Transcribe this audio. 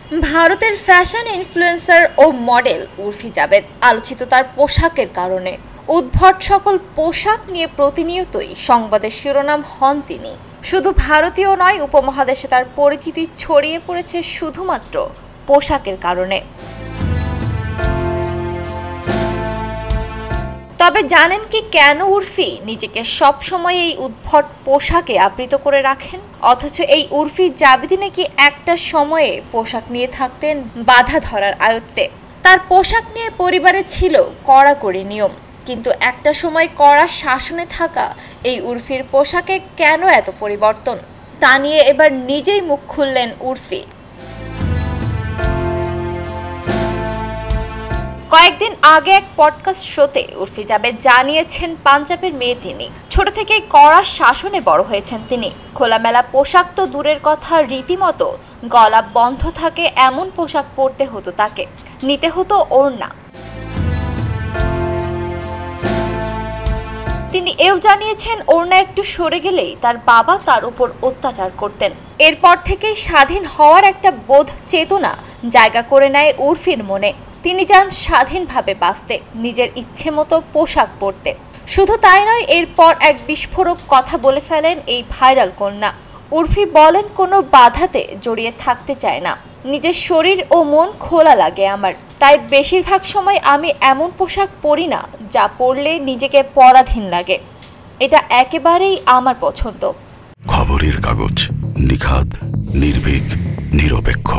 ভারতের fashion influencer ও model Urfi Jabed আলোচিত তার পোশাকের কারণে। উদ্ভট সকল পোশাক নিয়ে প্রতিনিয়তই সংবাদের শিরোনাম হন তিনি। শুধু ভারতীয় নয়, উপমহাদেশে তার পরিচিতি ছড়িয়ে পড়েছে শুধুমাত্র পোশাকের কারণে। তবে জানেন কি কেন উর্ফি নিজেকে সবসময় এই উদ্ভট পোশাকে আবৃত করে রাখেন? অথচ এই উর্ফি জাবেদি নাকি একটা সময়ে পোশাক নিয়ে থাকতেন বাধা ধরার আয়ত্তে। তার পোশাক নিয়ে পরিবারে ছিল কড়াকড়ি নিয়ম, কিন্তু একটা সময় কড়া শাসনে থাকা এই উর্ফির পোশাকে কেন এত পরিবর্তন, তা নিয়ে এবার নিজেই মুখ খুললেন উর্ফি। কয়েকদিন আগে এক পডকাস্ট শোতে উর্ফি জাবেদ জানিয়েছেন, পাঞ্জাবের মেয়ে তিনি। ছোট থেকেই কড়া শাসনে বড় হয়েছেন তিনি। খোলামেলা পোশাক তো দূরের কথা, রীতিমতো গলা বন্ধ থাকে এমন পোশাক পরতে হতো তাকে, নিতে হতো ওড়না। তিনি এও জানিয়েছেন, ওড়না একটু সরে গেলেই তার বাবা তার উপর অত্যাচার করতেন। এরপর থেকেই স্বাধীন হওয়ার একটা বোধ চেতনা জায়গা করে নেয় উর্ফির মনে। তিনি চান স্বাধীনভাবে বাঁচতে, নিজের ইচ্ছে মতো পোশাক পরতে। শুধু তাই নয়, এরপর এক বিস্ফোরক কথা বলে ফেলেন এই ভাইরাল কন্যা। উর্ফি বলেন, কোনো বাধাতে জড়িয়ে থাকতে চায় না, নিজের শরীর ও মন খোলা লাগে আমার, তাই বেশিরভাগ সময় আমি এমন পোশাক পরি না যা পরলে নিজেকে পরাধীন লাগে। এটা একেবারেই আমার পছন্দ। খবরের কাগজ, নিখাদ, নির্ভীক, নিরপেক্ষ।